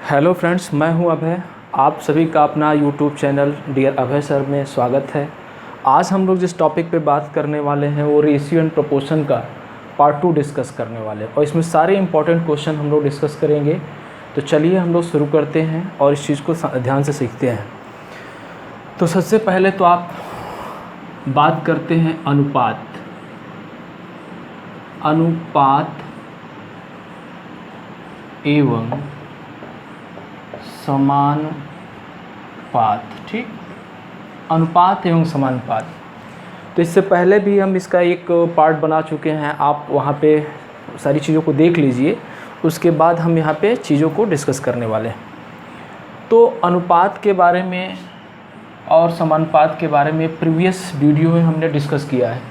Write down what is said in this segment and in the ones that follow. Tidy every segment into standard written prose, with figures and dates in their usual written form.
Hello friends, मैं हूं अभय। आप सभी का अपना यूट्यूब चैनल डियर अभय सर में स्वागत है। आज हम लोग जिस टॉपिक पे बात करने वाले हैं वो रेशियो एंड प्रोपोर्शन का पार्ट 2 डिस्कस करने वाले हैं और इसमें सारे इंपॉर्टेंट क्वेश्चन हम लोग डिस्कस करेंगे। तो चलिए हम लोग शुरू करते हैं और इस चीज़ को ध्यान से सीखते हैं। तो सबसे पहले तो आप बात करते हैं अनुपात एवं समानुपात। ठीक, अनुपात एवं समानुपात। तो इससे पहले भी हम इसका एक पार्ट बना चुके हैं, आप वहाँ पे सारी चीज़ों को देख लीजिए। उसके बाद हम यहाँ पे चीज़ों को डिस्कस करने वाले हैं। तो अनुपात के बारे में और समानुपात के बारे में प्रीवियस वीडियो में हमने डिस्कस किया है।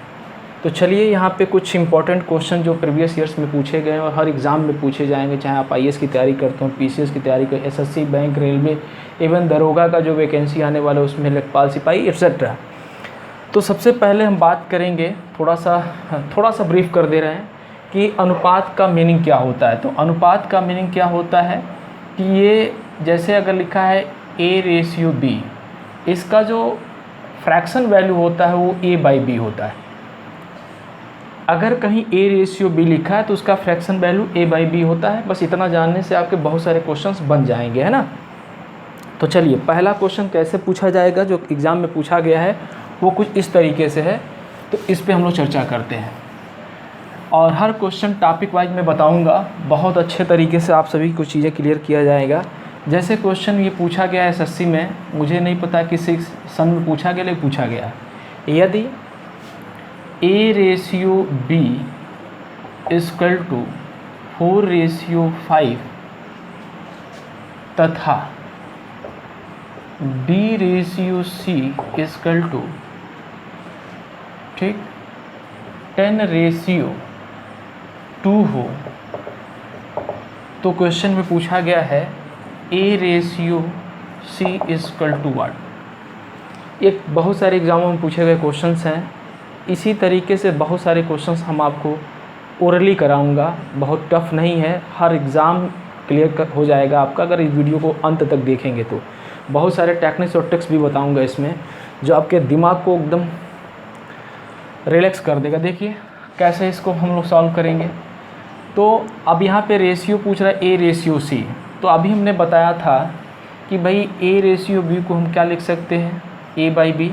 तो चलिए यहाँ पे कुछ इंपॉर्टेंट क्वेश्चन जो प्रीवियस ईयर्स में पूछे गए और हर एग्ज़ाम में पूछे जाएंगे, चाहे आप आईएएस की तैयारी करते हो, पीसीएस की तैयारी करें, एसएससी, बैंक, रेलवे, इवन दरोगा का जो वैकेंसी आने वाला है उसमें लेखपाल, सिपाही एक्सेट्रा। तो सबसे पहले हम बात करेंगे, थोड़ा सा ब्रीफ कर दे रहे हैं कि अनुपात का मीनिंग क्या होता है। तो अनुपात का मीनिंग क्या होता है कि ये जैसे अगर लिखा है A/B, इसका जो फ्रैक्शन वैल्यू होता है वो A/B होता है। अगर कहीं A/B लिखा है तो उसका फ्रैक्शन वैल्यू A/B होता है। बस इतना जानने से आपके बहुत सारे क्वेश्चंस बन जाएंगे, है ना। तो चलिए पहला क्वेश्चन कैसे पूछा जाएगा, जो एग्ज़ाम में पूछा गया है वो कुछ इस तरीके से है। तो इस पे हम लोग चर्चा करते हैं और हर क्वेश्चन टॉपिक वाइज मैं बताऊंगा। बहुत अच्छे तरीके से आप सभी को चीज़ें क्लियर किया जाएगा। जैसे क्वेश्चन ये पूछा गया है एसएससी में, मुझे नहीं पता किस सन में पूछा गया, लेकिन पूछा गया है। यदि A/B इक्वल टू 4/5 तथा B/C इक्वल टू 10/2 हो, तो क्वेश्चन में पूछा गया है A/C इक्वल टू व्हाट। ये बहुत सारे एग्जामों में पूछे गए क्वेश्चंस हैं। इसी तरीके से बहुत सारे क्वेश्चंस हम आपको ओरली कराऊंगा, बहुत टफ नहीं है, हर एग्ज़ाम क्लियर हो जाएगा आपका अगर इस वीडियो को अंत तक देखेंगे। तो बहुत सारे टेक्निक्स और ट्रिक्स भी बताऊंगा इसमें, जो आपके दिमाग को एकदम रिलैक्स कर देगा। देखिए कैसे इसको हम लोग सॉल्व करेंगे। तो अब यहाँ पे रेशियो पूछ रहा है A/C। तो अभी हमने बताया था कि भाई A/B को हम क्या लिख सकते हैं, A/B।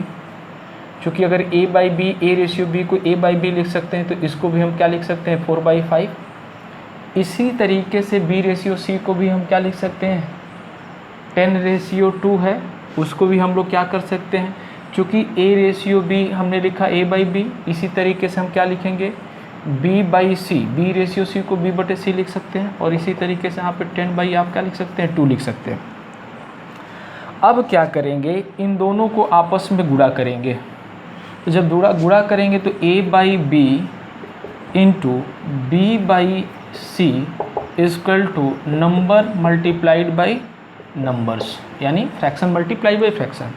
चूँकि अगर A/B को A/B लिख सकते हैं तो इसको भी हम क्या लिख सकते हैं, 4/5। इसी तरीके से B/C को भी हम क्या लिख सकते हैं, 10/2 है, उसको भी हम लोग क्या कर सकते हैं। चूँकि A/B हमने लिखा A/B, इसी तरीके से हम क्या लिखेंगे, B/C, B/C को B/C लिख सकते हैं। और इसी तरीके से यहाँ पे 10 आप क्या लिख सकते हैं, 2 लिख सकते हैं। अब क्या करेंगे, इन दोनों को आपस में गुणा करेंगे। तो जब गुणा करेंगे तो A/B into B/C equal to number multiplied by numbers, यानी फ्रैक्शन मल्टीप्लाई बाई फ्रैक्शन।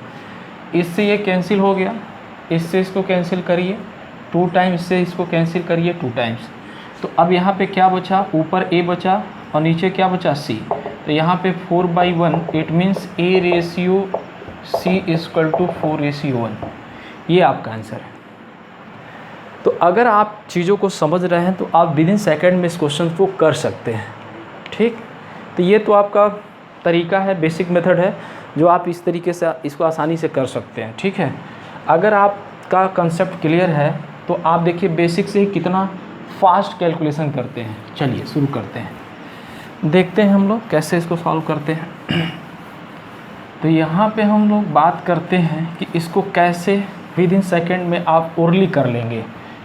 इससे ये कैंसिल हो गया, इससे इसको कैंसिल करिए 2 टाइम्स, इससे इसको कैंसिल करिए 2 टाइम्स। तो अब यहाँ पे क्या बचा, ऊपर A बचा और नीचे क्या बचा, C। तो यहाँ पे 4/1, it means A/C equal to 4/1। ये आपका आंसर है। तो अगर आप चीज़ों को समझ रहे हैं तो आप विदिन सेकेंड में इस क्वेश्चन को कर सकते हैं। ठीक, तो ये तो आपका तरीका है, बेसिक मेथड है, जो आप इस तरीके से इसको आसानी से कर सकते हैं। ठीक है, अगर आपका कंसेप्ट क्लियर है तो आप देखिए बेसिक से ही कितना फास्ट कैलकुलेशन करते हैं। चलिए शुरू करते हैं, देखते हैं हम लोग कैसे इसको सॉल्व करते हैं। तो यहाँ पे हम लोग बात करते हैं कि इसको कैसे विदिन सेकेंड में आप ओरली कर लेंगे,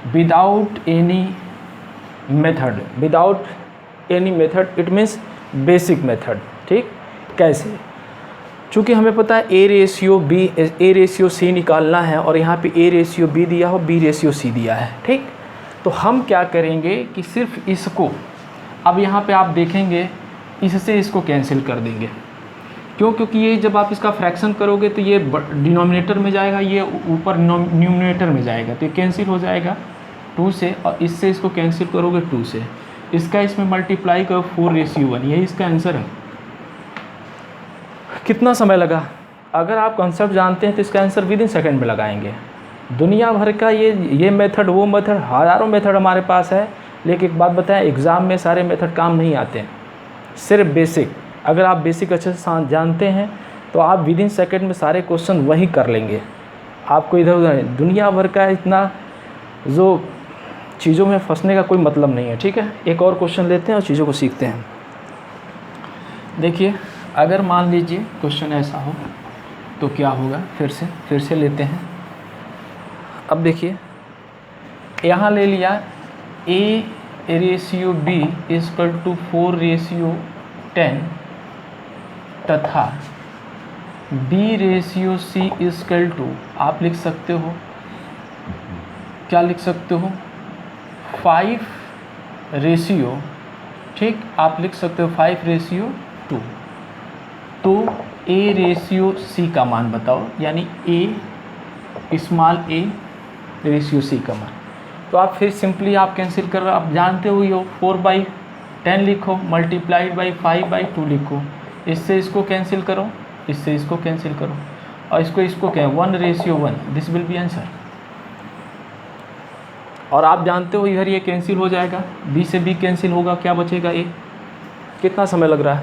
without any method. It means basic method. ठीक, कैसे, चूँकि हमें पता है A/C निकालना है और यहाँ पे A/B दिया हो, B/C दिया है। ठीक, तो हम क्या करेंगे कि सिर्फ इसको, अब यहाँ पे आप देखेंगे इससे इसको कैंसिल कर देंगे। क्यों, क्योंकि ये जब आप इसका फ्रैक्शन करोगे तो ये डिनोमिनेटर में जाएगा, ये ऊपर न्यूमरेटर में जाएगा, तो ये कैंसिल हो जाएगा 2 से, और इससे इसको कैंसिल करोगे 2 से, इसका इसमें मल्टीप्लाई करो 4/1। यही इसका आंसर है। कितना समय लगा? अगर आप कंसेप्ट जानते हैं तो इसका आंसर विद इन सेकेंड में लगाएंगे। दुनिया भर का ये मेथड वो मेथड, हज़ारों मेथड हमारे पास है, लेकिन एक बात बताएं, एग्ज़ाम में सारे मेथड काम नहीं आते हैं, सिर्फ बेसिक। अगर आप बेसिक अच्छे से जानते हैं तो आप विद इन सेकेंड में सारे क्वेश्चन वही कर लेंगे। आपको इधर उधर दुनिया भर का इतना जो चीज़ों में फंसने का कोई मतलब नहीं है। ठीक है, एक और क्वेश्चन लेते हैं और चीज़ों को सीखते हैं। देखिए, अगर मान लीजिए क्वेश्चन ऐसा हो तो क्या होगा, फिर से लेते हैं। अब देखिए, यहाँ ले लिया A/B = 4:10 तथा B/C = आप लिख सकते हो, क्या लिख सकते हो, 5:, ठीक, आप लिख सकते हो 5:2। तो A/C का मान बताओ, यानी A/C का मान। तो आप फिर सिंपली आप कैंसिल कर रहे हो, आप जानते हो, 4/10 लिखो, मल्टीप्लाइड बाई 5/2 लिखो, इससे इसको कैंसिल करो, इससे इसको कैंसिल करो, और इसको क्या है, 1:1, दिस विल बी आंसर। और आप जानते हो इधर ये कैंसिल हो जाएगा, B से B कैंसिल होगा, क्या बचेगा A। कितना समय लग रहा है?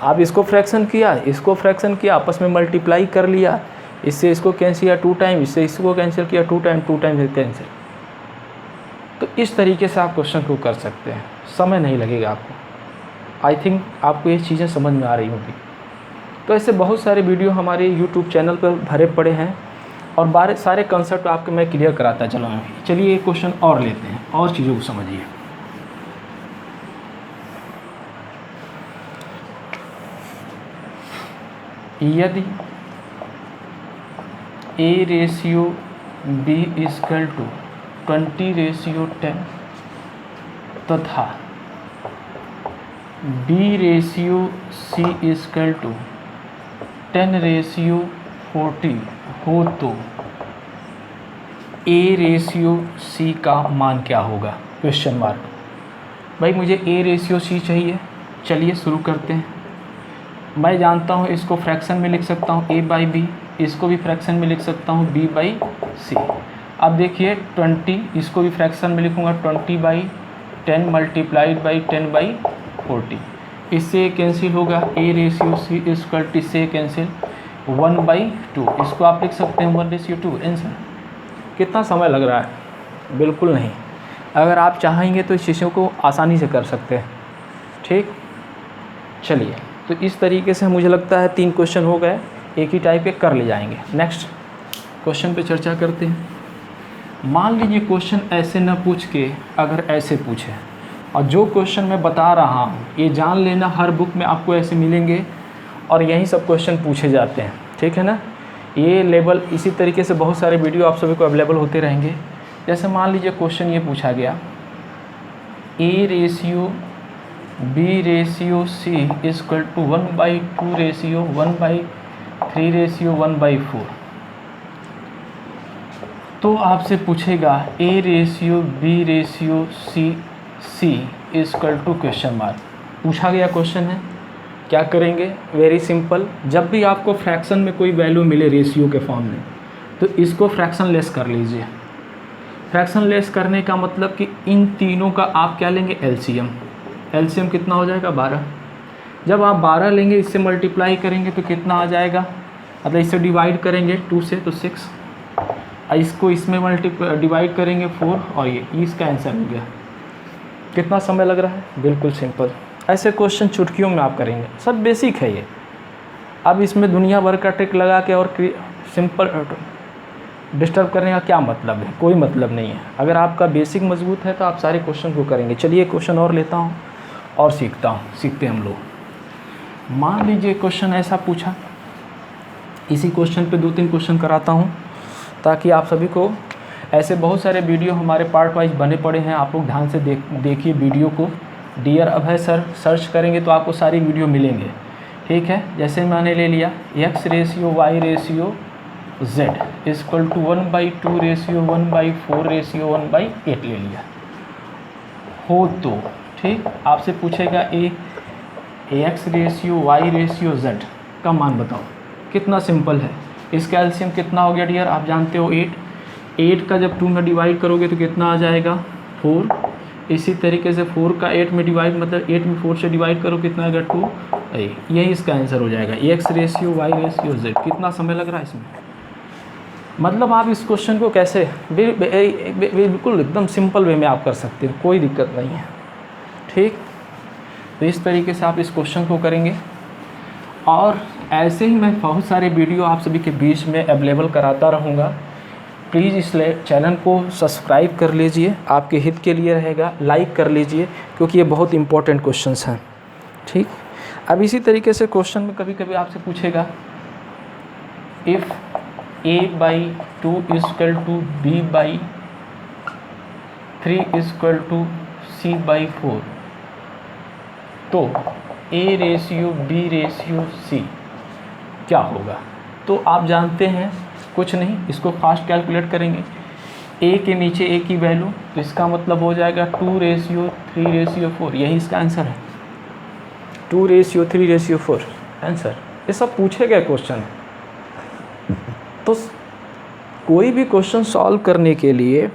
आप इसको फ्रैक्शन किया, इसको फ्रैक्शन किया, आपस में मल्टीप्लाई कर लिया, इससे इसको कैंसिल किया 2 टाइम, इससे इसको कैंसिल किया 2 टाइम, 2 टाइम कैंसिल। तो इस तरीके से आप क्वेश्चन को कर सकते हैं, समय नहीं लगेगा आपको। आई थिंक आपको ये चीज़ें समझ में आ रही होगी। तो ऐसे बहुत सारे वीडियो हमारे यूट्यूब चैनल पर भरे पड़े हैं और सारे कंसेप्ट आपको मैं क्लियर कराता चला हूँ। चलिए एक क्वेश्चन और लेते हैं और चीज़ों को समझिए। यदि A/B = 20:10 तथा B/C = 10:40 हो तो A/C का मान क्या होगा? Question mark. भाई मुझे A/C चाहिए। चलिए शुरू करते हैं। मैं जानता हूँ इसको फ्रैक्शन में लिख सकता हूँ A/B, इसको भी फ्रैक्शन में लिख सकता हूँ B/C। अब देखिए 20, इसको भी फ्रैक्शन में लिखूँगा 20/10 मल्टीप्लाइड बाई 10/40। इससे कैंसिल होगा, A/C इससे कैंसिल 1/2। इसको आप लिख सकते हैं 1:2 आंसर। कितना समय लग रहा है? बिल्कुल नहीं। अगर आप चाहेंगे तो इस चीज़ों को आसानी से कर सकते हैं। ठीक, चलिए, तो इस तरीके से मुझे लगता है 3 क्वेश्चन हो गए, एक ही टाइप के कर ले जाएंगे। नेक्स्ट क्वेश्चन पे चर्चा करते हैं। मान लीजिए क्वेश्चन ऐसे न पूछ के अगर ऐसे पूछे, और जो क्वेश्चन मैं बता रहा हूँ ये जान लेना, हर बुक में आपको ऐसे मिलेंगे और यही सब क्वेश्चन पूछे जाते हैं। ठीक है ना, ये लेवल इसी तरीके से बहुत सारे वीडियो आप सभी को अवेलेबल होते रहेंगे। जैसे मान लीजिए क्वेश्चन ये पूछा गया, A/B/C = 1/2, 1/3, 1/4। तो आपसे पूछेगा A/B/C क्वेश्चन मार्क। पूछा गया क्वेश्चन है, क्या करेंगे? वेरी सिंपल, जब भी आपको फ्रैक्शन में कोई वैल्यू मिले रेशियो के फॉर्म में, तो इसको फ्रैक्शन लेस कर लीजिए। फ्रैक्शन लेस करने का मतलब कि इन तीनों का आप क्या लेंगे? एलसीएम। एलसीएम कितना हो जाएगा? 12। जब आप 12 लेंगे, इससे मल्टीप्लाई करेंगे तो कितना आ जाएगा, मतलब इससे डिवाइड करेंगे 2 से तो 6, इसको इसमें डिवाइड करेंगे 4, और ये इसका आंसर हो गया। कितना समय लग रहा है? बिल्कुल सिंपल। ऐसे क्वेश्चन चुटकियों में आप करेंगे, सब बेसिक है ये। अब इसमें दुनिया भर का ट्रिक लगा के और सिंपल डिस्टर्ब करने का क्या मतलब है? कोई मतलब नहीं है। अगर आपका बेसिक मजबूत है तो आप सारे क्वेश्चन को करेंगे। चलिए क्वेश्चन और लेता हूँ और सीखते हैं हम लोग। मान लीजिए क्वेश्चन ऐसा पूछा, इसी क्वेश्चन पे 2-3 क्वेश्चन कराता हूँ ताकि आप सभी को, ऐसे बहुत सारे वीडियो हमारे पार्ट वाइज बने पड़े हैं, आप लोग ध्यान से देखिए वीडियो को। डियर अभय सर सर्च करेंगे तो आपको सारी वीडियो मिलेंगे। ठीक है, जैसे मैंने ले लिया X/Y/Z = 1/2/1/4/1/8 ले लिया हो तो, ठीक, आपसे पूछेगा X/Y/Z का मान बताओ। कितना सिंपल है। इसका एलसीएम कितना हो गया डियर, आप जानते हो 8। 8 का जब 2 में डिवाइड करोगे तो कितना आ जाएगा 4। इसी तरीके से 4 का 8 में डिवाइड, मतलब 8 में 4 से डिवाइड करो कितना आएगा 2। यही इसका आंसर हो जाएगा x ratio y ratio z। कितना समय लग रहा है इसमें, मतलब आप इस क्वेश्चन को कैसे बिल्कुल एकदम सिंपल वे में आप कर सकते हो, कोई दिक्कत नहीं है। ठीक, तो इस तरीके से आप इस क्वेश्चन को करेंगे। और ऐसे ही मैं बहुत सारे वीडियो आप सभी के बीच में अवेलेबल कराता रहूँगा। प्लीज़ इस चैनल को सब्सक्राइब कर लीजिए, आपके हित के लिए रहेगा। लाइक कर लीजिए क्योंकि ये बहुत इंपॉर्टेंट क्वेश्चंस हैं। ठीक, अब इसी तरीके से क्वेश्चन में कभी कभी आपसे पूछेगा इफ़ a/2 = b/3 = c/4 तो a ratio b ratio c क्या होगा। तो आप जानते हैं कुछ नहीं, इसको फास्ट कैलकुलेट करेंगे। a के नीचे a की वैल्यू, तो इसका मतलब हो जाएगा 2:3:4। यही इसका आंसर है, 2:3:4 आंसर। ये सब पूछे गए क्वेश्चन है। तो कोई भी क्वेश्चन सॉल्व करने के लिए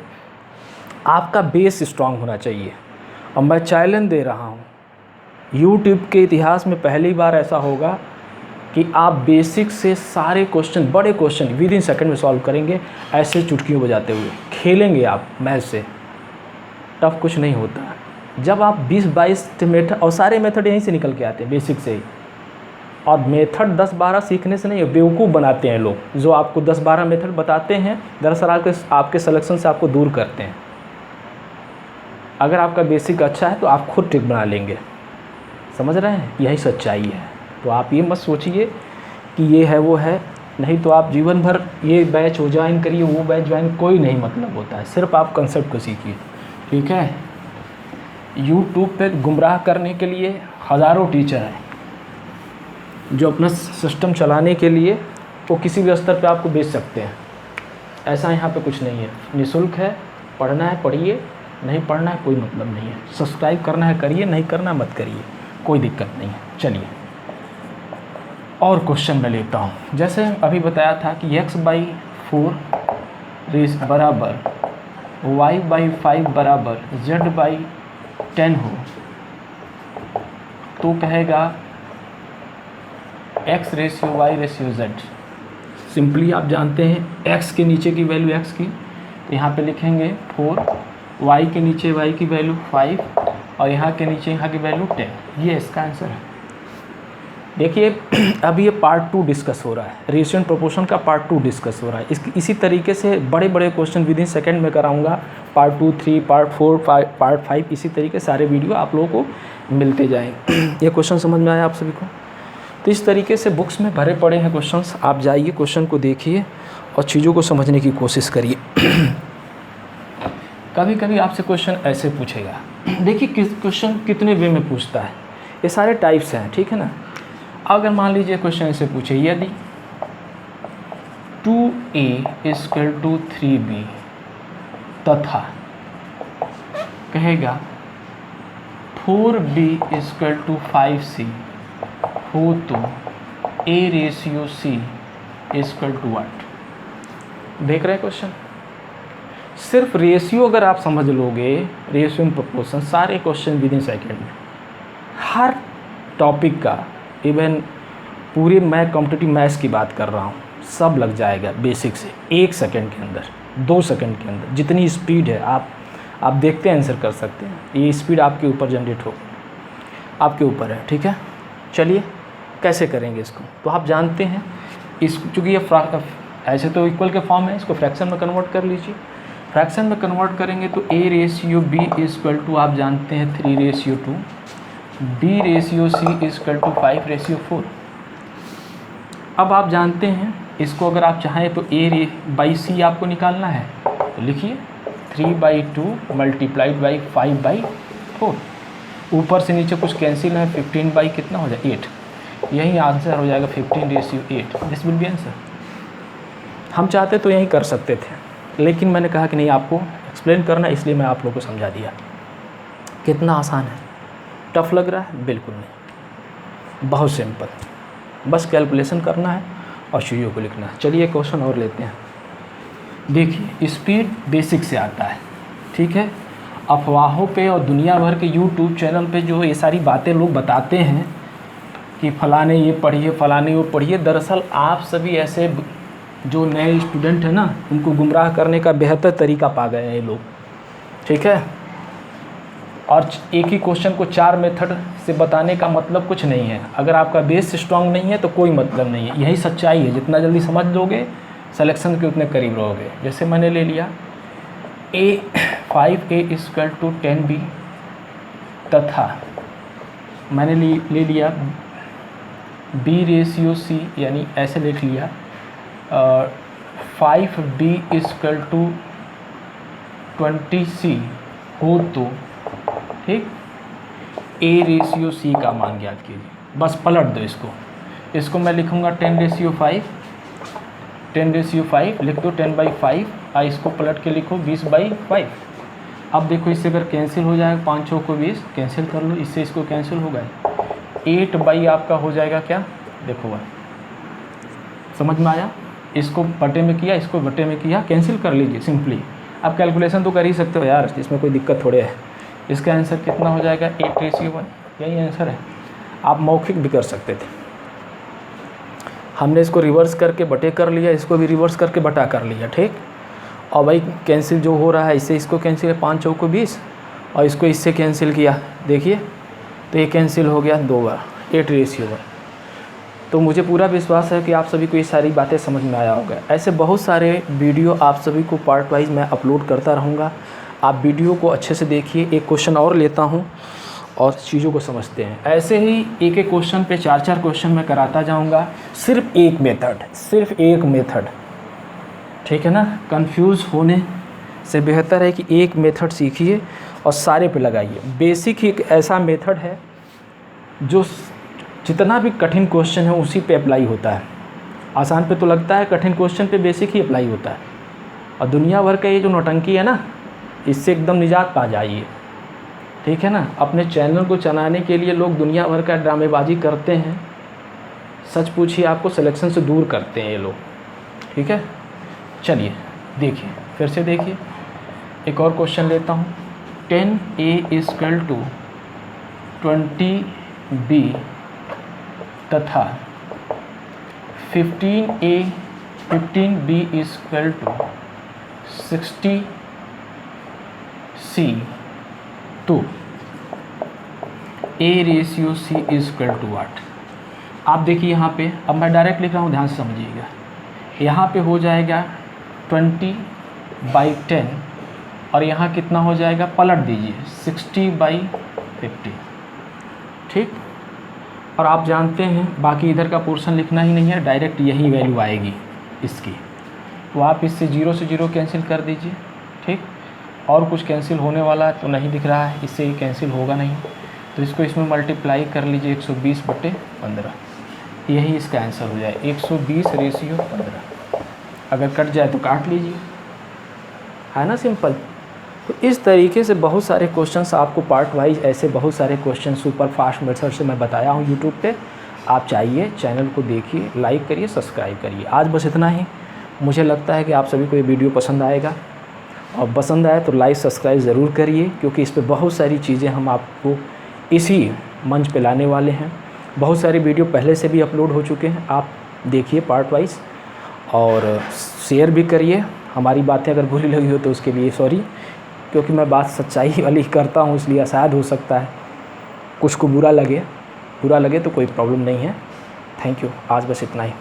आपका बेस स्ट्रांग होना चाहिए। और मैं चैलेंज दे रहा हूँ, यूट्यूब के इतिहास में पहली बार ऐसा होगा कि आप बेसिक से सारे क्वेश्चन, बड़े क्वेश्चन विद इन सेकंड में सॉल्व करेंगे, ऐसे चुटकियों बजाते हुए खेलेंगे आप मैथ से। टफ कुछ नहीं होता। जब आप 20-22 मेथड, और सारे मेथड यहीं से निकल के आते हैं बेसिक से ही। और मेथड 10-12 सीखने से नहीं, बेवकूफ़ बनाते हैं लोग जो आपको 10-12 मेथड बताते हैं, दरअसल आपके सिलेक्शन से आपको दूर करते हैं। अगर आपका बेसिक अच्छा है तो आप खुद ट्रिक बना लेंगे, समझ रहे हैं, यही सच्चाई है। तो आप ये मत सोचिए कि ये है वो है, नहीं तो आप जीवन भर ये बैच हो ज्वाइन करिए, वो बैच ज्वाइन, कोई नहीं मतलब होता है। सिर्फ आप कंसेप्ट को सीखिए, ठीक है। यूट्यूब पे गुमराह करने के लिए हज़ारों टीचर हैं जो अपना सिस्टम चलाने के लिए वो किसी भी स्तर पे आपको बेच सकते हैं। ऐसा यहाँ पे कुछ नहीं है, निःशुल्क है। पढ़ना है पढ़िए, नहीं पढ़ना है कोई मतलब नहीं है। सब्सक्राइब करना है करिए, नहीं करना मत करिए, कोई दिक्कत नहीं है। चलिए और क्वेश्चन मैं लेता हूँ। जैसे अभी बताया था कि x/4 बराबर y/5 बराबर z/10 हो, तो कहेगा x ratio y ratio z। Simply आप जानते हैं x के नीचे की वैल्यू x की, तो यहाँ पे लिखेंगे 4, y के नीचे y की वैल्यू 5 और यहाँ के नीचे यहाँ की वैल्यू 10। ये इसका आंसर है। देखिए अभी ये पार्ट 2 डिस्कस हो रहा है, रेशियो एंड प्रोपोर्शन का पार्ट 2 डिस्कस हो रहा है। इसी तरीके से बड़े बड़े क्वेश्चन विद इन सेकेंड में कराऊंगा। पार्ट 2, 3, पार्ट 4, पार्ट 5, इसी तरीके सारे वीडियो आप लोगों को मिलते जाएंगे। ये क्वेश्चन समझ में आया आप सभी को। तो इस तरीके से बुक्स में भरे पड़े हैं क्वेश्चंस, आप जाइए क्वेश्चन को देखिए और चीज़ों को समझने की कोशिश करिए। कभी कभी आपसे क्वेश्चन ऐसे पूछेगा, देखिए क्वेश्चन कितने वे में पूछता है, ये सारे टाइप्स हैं, ठीक है ना। अगर मान लीजिए क्वेश्चन ऐसे पूछे, यदि 2a = 3b तथा कहेगा 4b = 5c हो तो a रेशियो c = what। देख रहे हैं क्वेश्चन, सिर्फ रेशियो अगर आप समझ लोगे, रेशियो एंड प्रोपोर्शन, सारे क्वेश्चन विद इन सेकेंड में, हर टॉपिक का, इवन पूरे मैं कॉम्पिटिटिव मैथ्स की बात कर रहा हूँ, सब लग जाएगा बेसिक से 1 सेकंड के अंदर, 2 सेकंड के अंदर। जितनी स्पीड है आप देखते हैं आंसर कर सकते हैं। ये स्पीड आपके ऊपर जनरेट हो, आपके ऊपर है, ठीक है। चलिए कैसे करेंगे इसको, तो आप जानते हैं इसको, चूँकि ये ऐसे तो इक्वल के फॉर्म है, इसको फ्रैक्शन में कन्वर्ट कर लीजिए। फ्रैक्शन में कन्वर्ट करेंगे तो a रेशियो b = आप जानते हैं 3:2, b रेशियो c = 5:4। अब आप जानते हैं इसको, अगर आप चाहें तो a/c आपको निकालना है, तो लिखिए 3/2 × 5/4। ऊपर से नीचे कुछ कैंसिल है, 15 कितना हो जाए 8। यही आंसर हो जाएगा 15:8। This will be answer. हम चाहते तो यही कर सकते थे, लेकिन मैंने कहा कि नहीं, आपको एक्सप्लेन करना, इसलिए मैं आप लोगों को समझा दिया। कितना आसान है, टफ लग रहा है? बिल्कुल नहीं, बहुत सिंपल। बस कैलकुलेशन करना है और चीज़ों को लिखना है। चलिए क्वेश्चन और लेते हैं। देखिए स्पीड बेसिक से आता है, ठीक है। अफवाहों पे और दुनिया भर के यूट्यूब चैनल पे जो ये सारी बातें लोग बताते हैं कि फ़लाने ये पढ़िए, फ़लाने वो पढ़िए, दरअसल आप सभी ऐसे जो नए स्टूडेंट हैं ना, उनको गुमराह करने का बेहतर तरीका पा गए हैं ये लोग, ठीक है। और एक ही क्वेश्चन को 4 मेथड से बताने का मतलब कुछ नहीं है। अगर आपका बेस स्ट्रांग नहीं है तो कोई मतलब नहीं है, यही सच्चाई है। जितना जल्दी समझ लोगे सिलेक्शन के उतने करीब रहोगे। जैसे मैंने ले लिया A5A = 10B तथा मैंने ले लिया B/C, यानी ऐसे लिख लिया 5B = 20C हो तो, ठीक, A/C का मान ज्ञात कीजिए। बस पलट दो इसको मैं लिखूँगा 10/5, 10/5 लिख दो 10/5, इसको पलट के लिखो 20/5। अब देखो इससे अगर कैंसिल हो जाएगा, 5 6 को 20 कैंसिल कर लो, इससे इसको कैंसिल हो गया, 8 आपका हो जाएगा क्या, देखो वह समझ में आया। इसको बटे में किया, इसको बटे में किया, कैंसिल कर लीजिए सिंपली। आप कैलकुलेशन तो कर ही सकते हो यार, इसमें कोई दिक्कत थोड़े है। इसका आंसर कितना हो जाएगा 8/1, यही आंसर है। आप मौखिक भी कर सकते थे, हमने इसको रिवर्स करके बटे कर लिया, इसको भी रिवर्स करके बटा कर लिया, ठीक। और भाई कैंसिल जो हो रहा है, इससे इसको कैंसिल, 5 4 को 20 और इसको इससे कैंसिल किया, देखिए तो ये कैंसिल हो गया 2 बार, 8/1। तो मुझे पूरा विश्वास है कि आप सभी को ये सारी बातें समझ में आया होगा। ऐसे बहुत सारे वीडियो आप सभी को पार्ट वाइज मैं अपलोड करता रहूँगा, आप वीडियो को अच्छे से देखिए। एक क्वेश्चन और लेता हूँ और चीज़ों को समझते हैं। ऐसे ही एक एक क्वेश्चन पे 4 क्वेश्चन मैं कराता जाऊँगा, सिर्फ एक मेथड, ठीक है ना। कंफ्यूज होने से बेहतर है कि एक मेथड सीखिए और सारे पे लगाइए। बेसिक ही एक ऐसा मेथड है जो जितना भी कठिन क्वेश्चन है उसी पे अप्लाई होता है। आसान पे तो लगता है, कठिन क्वेश्चन पे बेसिक ही अप्लाई होता है। और दुनिया भर का ये जो नौटंकी है ना, इससे एकदम निजात पा जाइए, ठीक है ना। अपने चैनल को चलाने के लिए लोग दुनिया भर का ड्रामेबाजी करते हैं, सच पूछिए आपको सिलेक्शन से दूर करते हैं ये लोग, ठीक है। चलिए देखिए, फिर से देखिए, एक और क्वेश्चन लेता हूँ। 10A = 20B तथा 15B = 60C तो A/C = what। आप देखिए यहाँ पे, अब मैं डायरेक्ट लिख रहा हूँ, ध्यान से समझिएगा। यहाँ पे हो जाएगा 20/10 और यहाँ कितना हो जाएगा, पलट दीजिए 60/50, ठीक। और आप जानते हैं बाकी इधर का पोर्शन लिखना ही नहीं है, डायरेक्ट यही वैल्यू आएगी इसकी। तो आप इससे 0 से 0 कैंसिल कर दीजिए, ठीक। और कुछ कैंसिल होने वाला तो नहीं दिख रहा है, इससे ये कैंसिल होगा नहीं, तो इसको इसमें मल्टीप्लाई कर लीजिए 120/15, यही इसका आंसर हो जाए 120/15। अगर कट जाए तो काट लीजिए, है ना, सिंपल। तो इस तरीके से बहुत सारे क्वेश्चंस आपको पार्ट वाइज, ऐसे बहुत सारे क्वेश्चन सुपर फास्ट मेथड से मैं बताया हूँ यूट्यूब पे। आप चाहिए चैनल को देखिए, लाइक करिए, सब्सक्राइब करिए। आज बस इतना ही। मुझे लगता है कि आप सभी को ये वीडियो पसंद आएगा, और पसंद आए तो लाइक सब्सक्राइब ज़रूर करिए, क्योंकि इस पर बहुत सारी चीज़ें हम आपको इसी मंच पे लाने वाले हैं। बहुत सारे वीडियो पहले से भी अपलोड हो चुके हैं, आप देखिए पार्ट वाइज, और शेयर भी करिए। हमारी बातें अगर बुरी लगी हो तो उसके लिए सॉरी, क्योंकि मैं बात सच्चाई वाली करता हूँ, इसलिए शायद हो सकता है कुछ को बुरा लगे तो कोई प्रॉब्लम नहीं है। थैंक यू, आज बस इतना ही।